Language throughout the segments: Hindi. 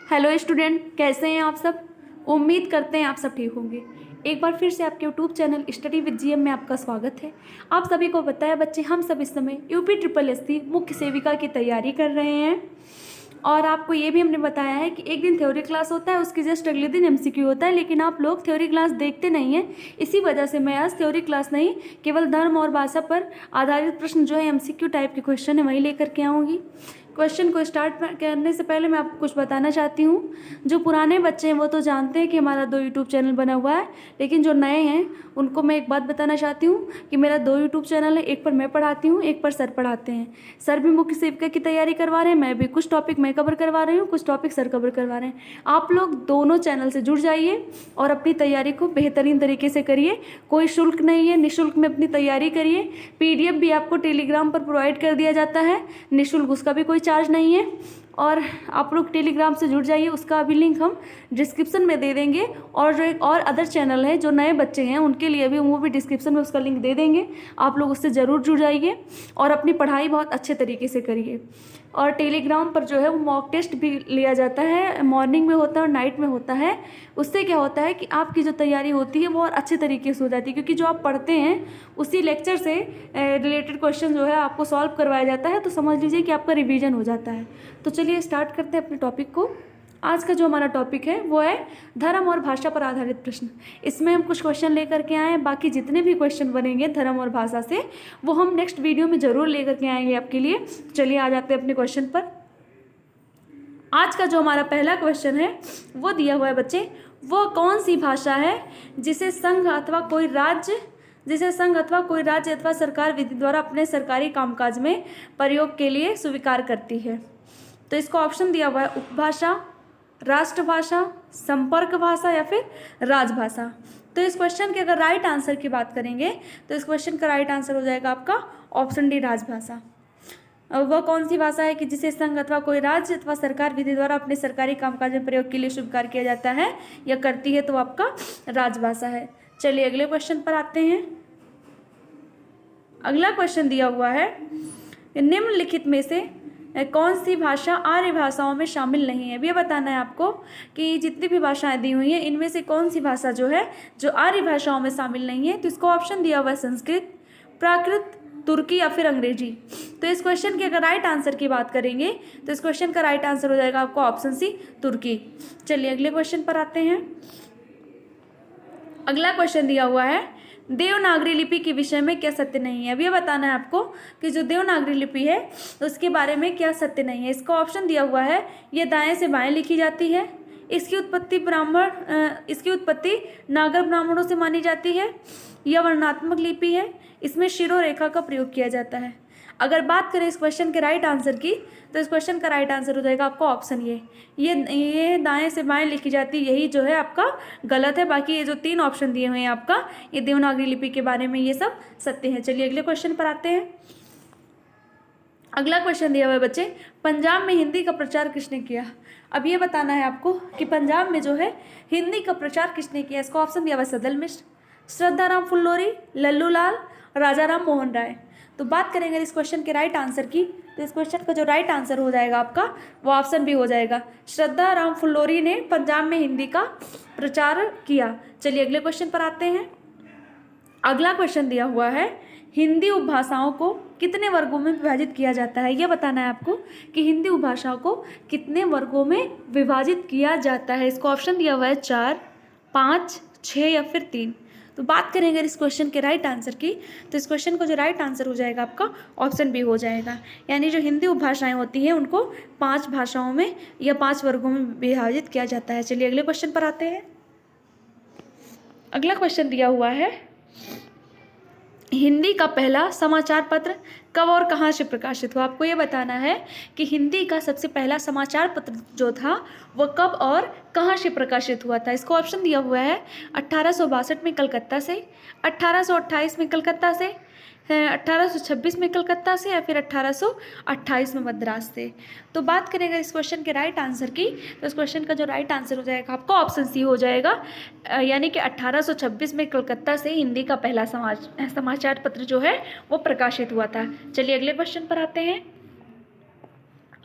हेलो स्टूडेंट, कैसे हैं आप सब। उम्मीद करते हैं आप सब ठीक होंगे। एक बार फिर से आपके YouTube channel study with GM में आपका स्वागत है। आप सभी को पता है बच्चे, हम सब इस समय यूपी मुख्य सेविका की तैयारी कर रहे हैं और आपको ये भी हमने बताया है कि एक दिन थ्योरी क्लास होता है, उसके जस्ट अगले दिन एमसीक्यू होता है, लेकिन आप लोग थ्योरी क्लास देखते नहीं हैं। इसी वजह से मैं आज थ्योरी क्लास नहीं, केवल धर्म और भाषा पर आधारित प्रश्न जो है एमसीक्यू टाइप के क्वेश्चन है वही लेकर के आऊँगी। क्वेश्चन को स्टार्ट करने से पहले मैं आपको कुछ बताना चाहती हूँ। जो पुराने बच्चे हैं वो तो जानते हैं कि हमारा 2 यूट्यूब चैनल बना हुआ है, लेकिन जो नए हैं उनको मैं एक बात बताना चाहती हूँ कि मेरा 2 यूट्यूब चैनल है। एक पर मैं पढ़ाती हूँ, एक पर सर पढ़ाते हैं। सर भी मुख्य सेविका की तैयारी करवा रहे हैं, मैं भी कुछ टॉपिक मैं कवर करवा रही हूँ, कुछ टॉपिक सर कवर करवा रहे हैं। आप लोग दोनों चैनल से जुड़ जाइए और अपनी तैयारी को बेहतरीन तरीके से करिए। कोई शुल्क नहीं है, निःशुल्क में अपनी तैयारी करिए। पीडीएफ भी आपको टेलीग्राम पर प्रोवाइड कर दिया जाता है निःशुल्क, उसका भी कोई चार्ज नहीं है। और आप लोग टेलीग्राम से जुड़ जाइए, उसका भी लिंक हम डिस्क्रिप्शन में दे देंगे। और जो एक और अदर चैनल है जो नए बच्चे हैं उनके लिए भी, वो भी डिस्क्रिप्शन में उसका लिंक दे देंगे। आप लोग उससे ज़रूर जुड़ जाइए और अपनी पढ़ाई बहुत अच्छे तरीके से करिए। और टेलीग्राम पर जो है वो मॉक टेस्ट भी लिया जाता है, मॉर्निंग में होता है और नाइट में होता है। उससे क्या होता है कि आपकी जो तैयारी होती है वो और अच्छे तरीके से हो जाती है, क्योंकि जो आप पढ़ते हैं उसी लेक्चर से रिलेटेड क्वेश्चन जो है आपको सॉल्व करवाया जाता है। तो समझ लीजिए कि आपका रिवीजन हो जाता है। तो चलिए स्टार्ट करते हैं अपने टॉपिक को। आज का जो हमारा टॉपिक है वो है धर्म और भाषा पर आधारित प्रश्न। इसमें हम कुछ क्वेश्चन लेकर के आए हैं, बाकी जितने भी क्वेश्चन बनेंगे धर्म और भाषा से वो हम नेक्स्ट वीडियो में ज़रूर लेकर के आएंगे आपके लिए। चलिए आ जाते हैं अपने क्वेश्चन पर। आज का जो हमारा पहला क्वेश्चन है वो दिया हुआ है बच्चे, वो कौन सी भाषा है जिसे संघ अथवा कोई राज्य अथवा सरकार विधि द्वारा अपने सरकारी कामकाज में प्रयोग के लिए स्वीकार करती है। तो इसको ऑप्शन दिया हुआ है उपभाषा, राष्ट्रभाषा, संपर्क भाषा या फिर राजभाषा। तो इस क्वेश्चन के अगर राइट आंसर की बात करेंगे तो इस क्वेश्चन का राइट आंसर हो जाएगा आपका ऑप्शन डी, राजभाषा। वह कौन सी भाषा है कि जिसे संघ अथवा कोई राज्य अथवा सरकार विधि द्वारा अपने सरकारी कामकाज में प्रयोग के लिए स्वीकार किया जाता है या करती है, तो आपका राजभाषा है। चलिए अगले क्वेश्चन पर आते हैं। अगला क्वेश्चन दिया हुआ है, निम्नलिखित में से कौन सी भाषा आर्य भाषाओं में शामिल नहीं है। अब ये बताना है आपको कि जितनी भी भाषाएं दी हुई हैं इनमें से कौन सी भाषा जो है जो आर्य भाषाओं में शामिल नहीं है। तो इसको ऑप्शन दिया हुआ है संस्कृत, प्राकृत, तुर्की या फिर अंग्रेजी। तो इस क्वेश्चन के अगर राइट आंसर की बात करेंगे तो इस क्वेश्चन का राइट आंसर हो जाएगा आपको ऑप्शन सी, तुर्की। चलिए अगले क्वेश्चन पर आते हैं। अगला क्वेश्चन दिया हुआ है, देवनागरी लिपि के विषय में क्या सत्य नहीं है। अब ये बताना है आपको कि जो देवनागरी लिपि है उसके बारे में क्या सत्य नहीं है। इसका ऑप्शन दिया हुआ है, ये दाएं से बाएं लिखी जाती है, इसकी उत्पत्ति नागर ब्राह्मणों से मानी जाती है, यह वर्णात्मक लिपि है, इसमें शिरो रेखा का प्रयोग किया जाता है। अगर बात करें इस क्वेश्चन के राइट आंसर की तो इस क्वेश्चन का राइट आंसर हो जाएगा आपका ऑप्शन ये दाएं से बाएं लिखी जाती, यही जो है आपका गलत है। बाकी ये जो 3 ऑप्शन दिए हुए हैं आपका, ये देवनागरी लिपि के बारे में ये सब सत्य है। चलिए अगले क्वेश्चन पर आते हैं। अगला क्वेश्चन दिया हुआ है बच्चे, पंजाब में हिंदी का प्रचार किसने किया। अब ये बताना है आपको कि पंजाब में जो है हिंदी का प्रचार किसने किया। इसका ऑप्शन दिया हुआ है सदल मिश्र, श्रद्धाराम फुल्लोरी, लल्लू लाल, राजाराम मोहन राय। तो बात करेंगे इस क्वेश्चन के राइट आंसर की तो इस क्वेश्चन का जो राइट आंसर हो जाएगा आपका वो ऑप्शन भी हो जाएगा, श्रद्धाराम फुल्लोरी ने पंजाब में हिंदी का प्रचार किया। चलिए अगले क्वेश्चन पर आते हैं। अगला क्वेश्चन दिया हुआ है, हिंदी उपभाषाओं को कितने वर्गों में विभाजित किया जाता है। यह बताना है आपको कि हिंदी उपभाषाओं को कितने वर्गों में विभाजित किया जाता है। इसको ऑप्शन दिया हुआ है 4, 5, 6 या फिर 3। तो बात करेंगे इस क्वेश्चन के राइट आंसर की तो इस क्वेश्चन का जो राइट आंसर हो जाएगा आपका ऑप्शन बी हो जाएगा। यानी जो हिंदी उपभाषाएं होती हैं उनको 5 भाषाओं में या 5 वर्गों में विभाजित किया जाता है। चलिए अगले क्वेश्चन पर आते हैं। अगला क्वेश्चन दिया हुआ है, हिंदी का पहला समाचार पत्र कब और कहाँ से प्रकाशित हुआ। आपको ये बताना है कि हिंदी का सबसे पहला समाचार पत्र जो था वह कब और कहाँ से प्रकाशित हुआ था। इसको ऑप्शन दिया हुआ है 1862 में कलकत्ता से, 1828 में कलकत्ता से, 1826 में कलकत्ता से या फिर 1828 में मद्रास से। तो बात करेंगे इस क्वेश्चन के राइट आंसर की तो इस क्वेश्चन का जो राइट आंसर हो जाएगा आपका ऑप्शन सी हो जाएगा, यानी कि 1826 में कलकत्ता से हिंदी का पहला समाचार पत्र जो है वो प्रकाशित हुआ था। चलिए अगले क्वेश्चन पर आते हैं।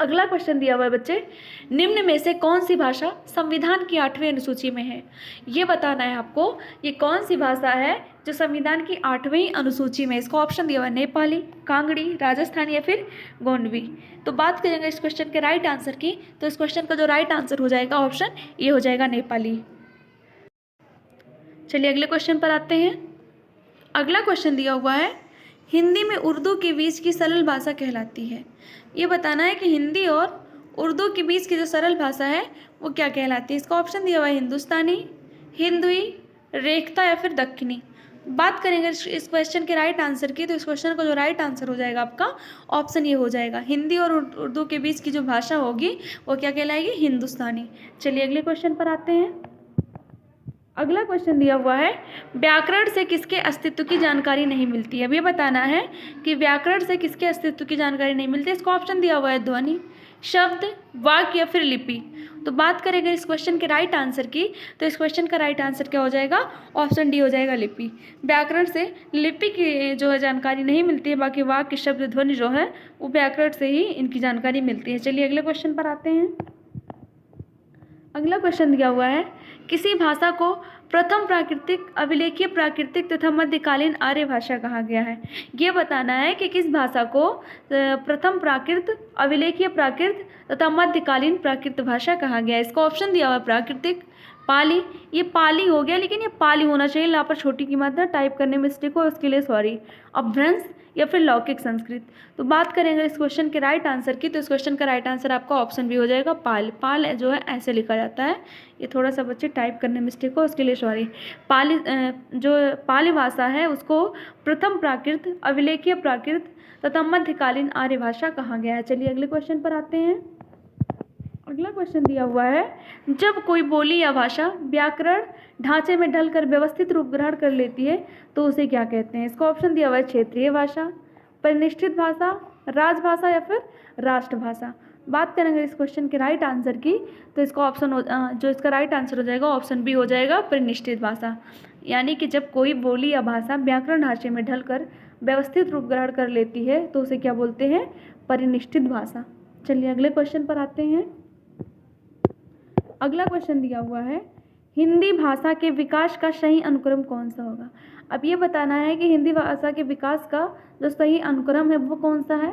अगला क्वेश्चन दिया हुआ है बच्चे, निम्न में से कौन सी भाषा संविधान की 8वीं अनुसूची में है। ये बताना है आपको, ये कौन सी भाषा है जो संविधान की 8वीं अनुसूची में। इसको ऑप्शन दिया हुआ है नेपाली, कांगड़ी, राजस्थानी या फिर गोंडवी। तो बात करेंगे इस क्वेश्चन के राइट आंसर की, तो इस क्वेश्चन का जो राइट आंसर हो जाएगा ऑप्शन ए हो जाएगा, नेपाली। चलिए अगले क्वेश्चन पर आते हैं। अगला क्वेश्चन दिया हुआ है, हिंदी में उर्दू के बीच की सरल भाषा कहलाती है। ये बताना है कि हिंदी और उर्दू के बीच की जो सरल भाषा है वो क्या कहलाती है। इसका ऑप्शन दिया हुआ है हिंदुस्तानी, हिंदवी, रेखता या फिर दक्खनी। बात करेंगे इस क्वेश्चन के राइट आंसर की, तो इस क्वेश्चन का जो राइट आंसर हो जाएगा आपका ऑप्शन ये हो जाएगा, हिंदी और उर्दू के बीच की जो भाषा होगी वो क्या कहलाएगी, हिंदुस्तानी। चलिए अगले क्वेश्चन पर आते हैं। अगला क्वेश्चन दिया हुआ है, व्याकरण से किसके अस्तित्व की जानकारी नहीं मिलती है। अब ये बताना है कि व्याकरण से किसके अस्तित्व की जानकारी नहीं मिलती है। इसको ऑप्शन दिया हुआ है ध्वनि, शब्द, वाक्य या फिर लिपि। तो बात करेंगे इस क्वेश्चन के राइट आंसर की, तो इस क्वेश्चन का राइट आंसर क्या हो जाएगा, ऑप्शन डी हो जाएगा, लिपि। व्याकरण से लिपि की जो है जानकारी नहीं मिलती है, बाकी वाक्य, शब्द, ध्वनि जो है वो व्याकरण से ही इनकी जानकारी मिलती है। चलिए अगले क्वेश्चन पर आते हैं। अगला क्वेश्चन दिया हुआ है, किसी भाषा को प्रथम प्राकृतिक, अभिलेखीय प्राकृतिक तथा मध्यकालीन आर्य भाषा कहा गया है। ये बताना है कि किस भाषा को प्रथम प्राकृत, अभिलेखीय प्राकृत तथा मध्यकालीन प्राकृत भाषा कहा गया है। इसका ऑप्शन दिया हुआ है प्राकृतिक, पाली। ये पाली हो गया, लेकिन ये पाली होना चाहिए, यहाँ पर छोटी की मात्रा टाइप करने में मिस्टेक हो, उसके लिए सॉरी। अपभ्रंश या फिर लौकिक संस्कृत। तो बात करेंगे इस क्वेश्चन के राइट आंसर की, तो इस क्वेश्चन का राइट आंसर आपका ऑप्शन भी हो जाएगा, पाल। पाल जो है ऐसे लिखा जाता है, ये थोड़ा सा बच्चे टाइप करने में मिस्टेक हो, उसके लिए सॉरी। पाली जो पाली भाषा है उसको प्रथम प्राकृत, अभिलेखीय प्राकृत तथा मध्यकालीन आर्य भाषा कहा गया है। चलिए अगले क्वेश्चन पर आते हैं। अगला क्वेश्चन दिया हुआ है, जब कोई बोली या भाषा व्याकरण ढांचे में ढलकर व्यवस्थित रूप ग्रहण कर लेती है तो उसे क्या कहते हैं। इसका ऑप्शन दिया हुआ है क्षेत्रीय भाषा, परिनिष्ठित भाषा, राजभाषा या फिर राष्ट्रभाषा। बात करेंगे इस क्वेश्चन के राइट आंसर की, तो इसका ऑप्शन जो इसका राइट आंसर हो जाएगा ऑप्शन बी हो जाएगा, परिनिष्ठित भाषा। यानी कि जब कोई बोली या भाषा व्याकरण ढांचे में ढलकर व्यवस्थित रूप ग्रहण कर लेती है तो उसे क्या बोलते हैं, परिनिष्ठित भाषा। चलिए अगले क्वेश्चन पर आते हैं। अगला क्वेश्चन दिया हुआ है, हिंदी भाषा के विकास का सही अनुक्रम कौन सा होगा। अब ये बताना है कि हिंदी भाषा के विकास का जो सही अनुक्रम है वो कौन सा है।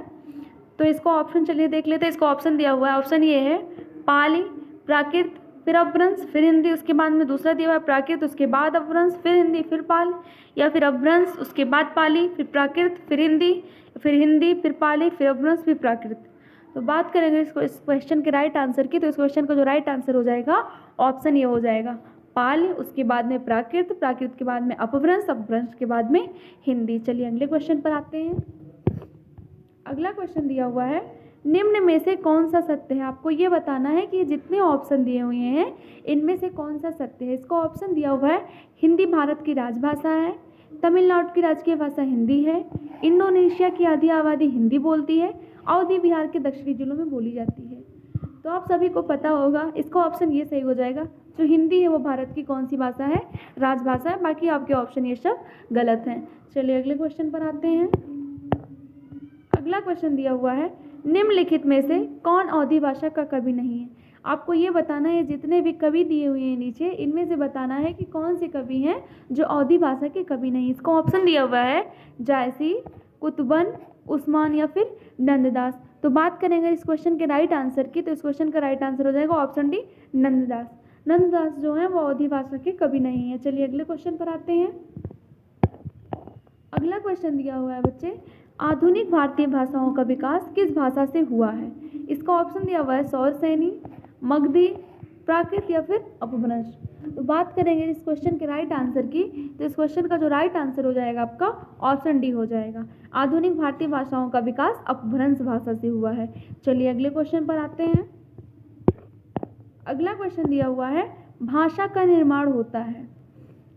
तो इसको ऑप्शन चलिए देख लेते हैं। इसको ऑप्शन दिया हुआ है, ऑप्शन ये है पाली, प्राकृत, फिर अपभ्रंश, फिर हिंदी, उसके बाद में दूसरा दिया हुआ है प्राकृत, उसके बाद अपभ्रंश, फिर हिंदी, फिर पाली, या फिर अपभ्रंश उसके बाद पाली, फिर प्राकृत, फिर हिंदी, फिर पाली, फिर अपभ्रंश, फिर प्राकृत। तो बात करेंगे इस क्वेश्चन के राइट आंसर की, तो इस क्वेश्चन का जो राइट आंसर हो जाएगा ऑप्शन ये हो जाएगा, पाल, उसके बाद में प्राकृत, प्राकृत के बाद में अपभ्रंश, अपभ्रंश के बाद में हिंदी। चलिए अगले क्वेश्चन पर आते हैं। अगला क्वेश्चन दिया हुआ है, निम्न में से कौन सा सत्य है। आपको ये बताना है कि जितने ऑप्शन दिए हुए हैं इनमें से कौन सा सत्य है। इसका ऑप्शन दिया हुआ है, हिंदी भारत की राजभाषा है, तमिलनाडु की राजकीय भाषा हिंदी है, इंडोनेशिया की आधी आबादी हिंदी बोलती है, अवधी बिहार के दक्षिणी जिलों में बोली जाती है। तो आप सभी को पता होगा, इसका ऑप्शन ये सही हो जाएगा, जो हिंदी है वो भारत की कौन सी भाषा है, राजभाषा है। बाकी आपके ऑप्शन ये सब गलत हैं। चलिए अगले क्वेश्चन पर आते हैं। अगला क्वेश्चन दिया हुआ है, निम्नलिखित में से कौन अवधी भाषा का कवि नहीं है। आपको ये बताना है, जितने भी कवि दिए हुए हैं नीचे इनमें से बताना है कि कौन से कवि हैं जो अवधी भाषा के कवि नहीं। इसका ऑप्शन दिया हुआ है जायसी, कुतुबन, उस्मान या फिर नंददास। तो बात करेंगे इस क्वेश्चन के राइट आंसर की, तो इस क्वेश्चन का राइट आंसर हो जाएगा ऑप्शन डी, नंददास। नंददास जो है वो अवधी भाषा के कवि नहीं है। चलिए अगले क्वेश्चन पर आते हैं। अगला क्वेश्चन दिया हुआ है बच्चे, आधुनिक भारतीय भाषाओं का विकास किस भाषा से हुआ है। इसका ऑप्शन दिया हुआ है सौरसैनी, मगधी, प्राकृत या फिर अपभ्रंश। तो बात करेंगे इस क्वेश्चन के राइट आंसर की, तो इस क्वेश्चन का जो राइट आंसर हो जाएगा आपका ऑप्शन डी हो जाएगा, आधुनिक भारतीय भाषाओं का विकास अपभ्रंश भाषा से हुआ है। चलिए अगले क्वेश्चन पर आते हैं। अगला क्वेश्चन दिया हुआ है, भाषा का निर्माण होता है।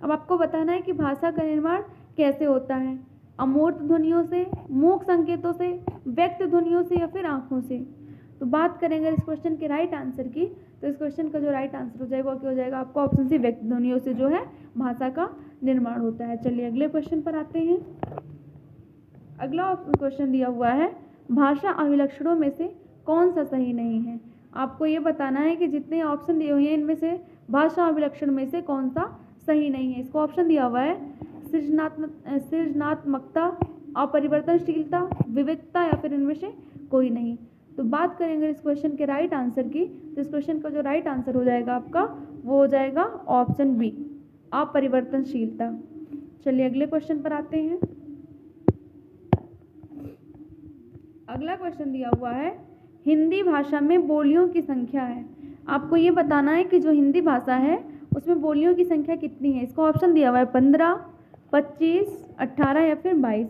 अब आपको बताना है कि भाषा का निर्माण कैसे होता है, अमूर्त ध्वनियों से, मूक संकेतों से, व्यक्त ध्वनियों से या फिर आँखों से। तो बात करेंगे इस क्वेश्चन के राइट आंसर की, तो इस क्वेश्चन का जो राइट आंसर हो जाएगा क्या हो जाएगा आपका ऑप्शन सी, व्यक्त ध्वनियों से जो है भाषा का निर्माण होता है। चलिए अगले क्वेश्चन पर आते हैं। अगला क्वेश्चन दिया हुआ है, भाषा अभिलक्षणों में से कौन सा सही नहीं है। आपको ये बताना है कि जितने ऑप्शन दिए हुए हैं इनमें से भाषा अभिलक्षण में से कौन सा सही नहीं है। इसको ऑप्शन दिया हुआ है सृजनात्मकता, अपरिवर्तनशीलता, विविधता या फिर इनमें से कोई नहीं। तो बात करेंगे इस क्वेश्चन के राइट आंसर की, तो इस क्वेश्चन का जो राइट आंसर हो जाएगा आपका वो हो जाएगा ऑप्शन बी, अपरिवर्तनशीलता। चलिए अगले क्वेश्चन पर आते हैं। अगला क्वेश्चन दिया हुआ है हिंदी भाषा में बोलियों की संख्या है। आपको ये बताना है कि जो हिंदी भाषा है उसमें बोलियों की संख्या कितनी है। इसको ऑप्शन दिया हुआ है 15, 25, 18 या फिर 22।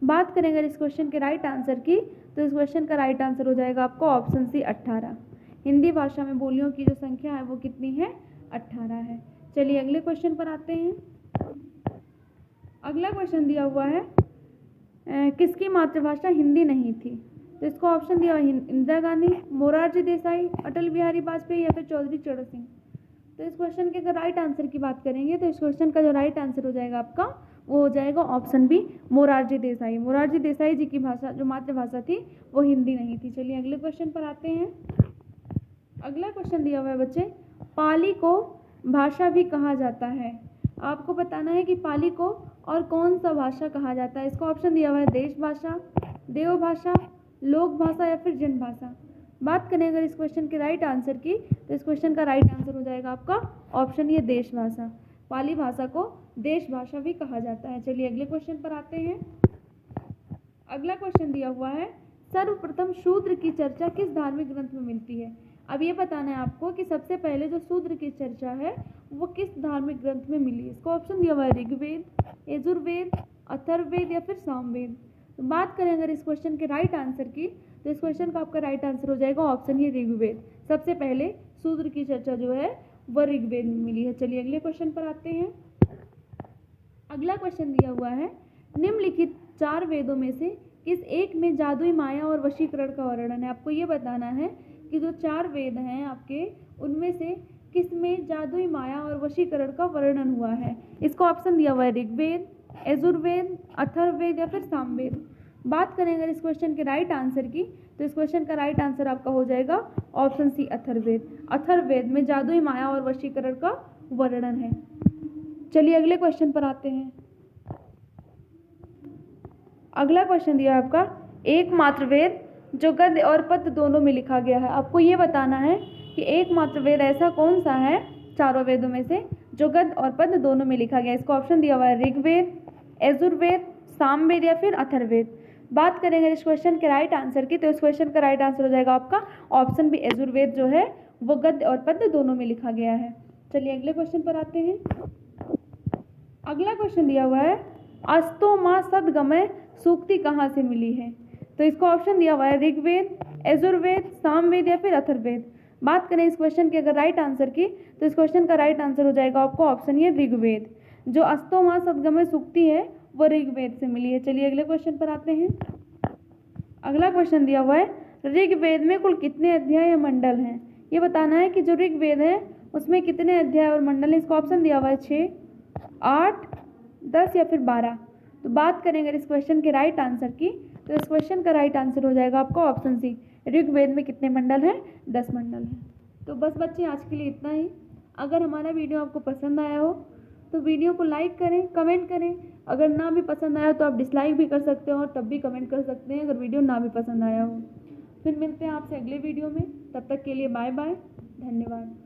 बात करेंगे इस क्वेश्चन के राइट आंसर की, तो इस क्वेश्चन का राइट आंसर हो जाएगा आपको ऑप्शन सी 18। हिंदी भाषा में बोलियों की जो संख्या है वो कितनी है, 18 है। चलिए अगले क्वेश्चन पर आते हैं। अगला क्वेश्चन दिया हुआ है किसकी मातृभाषा हिंदी नहीं थी। तो इसको ऑप्शन दिया हुआ है इंदिरा गांधी, मोरारजी देसाई, अटल बिहारी वाजपेयी या फिर चौधरी चरण सिंह। तो इस क्वेश्चन के अगर राइट आंसर की बात करेंगे तो इस क्वेश्चन का जो राइट आंसर हो जाएगा आपका वो हो जाएगा ऑप्शन बी, मोरारजी देसाई। मोरारजी देसाई जी की भाषा जो मातृभाषा थी वो हिंदी नहीं थी। चलिए अगले क्वेश्चन पर आते हैं। अगला क्वेश्चन दिया हुआ है बच्चे, पाली को भाषा भी कहा जाता है। आपको बताना है कि पाली को और कौन सा भाषा कहा जाता है। इसको ऑप्शन दिया हुआ है देश भाषा, देव भाषा, लोक भाषा या फिर जन भाषा। बात करें अगर इस क्वेश्चन के राइट आंसर की, तो इस क्वेश्चन का राइट आंसर हो जाएगा आपका ऑप्शन ये देश भाषा। पाली भाषा को देश भाषा भी कहा जाता है। चलिए अगले क्वेश्चन पर आते हैं। अगला क्वेश्चन दिया हुआ है सर्वप्रथम शूद्र की चर्चा किस धार्मिक ग्रंथ में मिलती है। अब ये बताना है आपको कि सबसे पहले जो शूद्र की चर्चा है वो किस धार्मिक ग्रंथ में मिली है। इसको ऑप्शन दिया हुआ है ऋग्वेद, यजुर्वेद, अथर्ववेद या फिर सामवेद। तो बात करें अगर इस क्वेश्चन के राइट आंसर की, तो इस क्वेश्चन का आपका राइट आंसर हो जाएगा ऑप्शन ये ऋग्वेद। सबसे पहले शूद्र की चर्चा जो है वह ऋग्वेद में मिली है। चलिए अगले क्वेश्चन पर आते हैं। अगला क्वेश्चन दिया हुआ है निम्नलिखित 4 वेदों में से किस एक में जादुई माया और वशीकरण का वर्णन है। आपको ये बताना है कि जो 4 वेद हैं आपके उनमें से किस में जादुई माया और वशीकरण का वर्णन हुआ है। इसको ऑप्शन दिया हुआ है ऋग्वेद, यजुर्वेद, अथर्ववेद या फिर सामवेद। बात करें अगर इस क्वेश्चन के राइट आंसर की, तो इस क्वेश्चन का राइट आंसर आपका हो जाएगा ऑप्शन सी अथर्ववेद। अथर्ववेद में जादुई माया और वशीकरण का वर्णन है। चलिए अगले क्वेश्चन पर आते हैं। अगला क्वेश्चन दिया है आपका एकमात्र वेद जो गद्य और पद्य दोनों में लिखा गया है। आपको ये बताना है कि एकमात्र वेद ऐसा कौन सा है चारों वेदों में से जो गद्य और पद्य दोनों में लिखा गया है। इसको ऑप्शन दिया हुआ है ऋग्वेद, यजुर्वेद, सामवेद या फिर अथर्ववेद। बात करेंगे इस क्वेश्चन के राइट आंसर की, तो इस क्वेश्चन का राइट आंसर हो जाएगा आपका ऑप्शन बी, यजुर्वेद जो है वो गद्य और पद्य दोनों में लिखा गया है। चलिए अगले क्वेश्चन पर आते हैं। अगला क्वेश्चन दिया हुआ है अस्तो माँ सदगमय सूक्ति कहाँ से मिली है। तो इसको ऑप्शन दिया हुआ है ऋग्वेद, यजुर्वेद, सामवेद या फिर अथर्ववेद। बात करें इस क्वेश्चन के अगर राइट आंसर की, तो इस क्वेश्चन का राइट आंसर हो जाएगा आपको ऑप्शन ये ऋग्वेद। जो अस्तो माँ सदगमय सूक्ति है वो ऋग्वेद से मिली है। चलिए अगले क्वेश्चन पर आते हैं। अगला क्वेश्चन दिया हुआ है ऋग्वेद में कुल कितने अध्याय या मंडल हैं। ये बताना है कि जो ऋग्वेद है उसमें कितने अध्याय और मंडल हैं। इसको ऑप्शन दिया हुआ है 6, 8, 10 या फिर 12। तो बात करेंगे इस क्वेश्चन के राइट आंसर की, तो इस क्वेश्चन का राइट आंसर हो जाएगा आपका ऑप्शन सी, ऋग्वेद में कितने मंडल हैं, 10 मंडल हैं। तो बस बच्चे आज के लिए इतना ही। अगर हमारा वीडियो आपको पसंद आया हो तो वीडियो को लाइक करें, कमेंट करें। अगर ना भी पसंद आया तो आप डिसलाइक भी कर सकते हो और तब भी कमेंट कर सकते हैं अगर वीडियो ना भी पसंद आया हो। फिर मिलते हैं आपसे अगले वीडियो में, तब तक के लिए बाय बाय, धन्यवाद।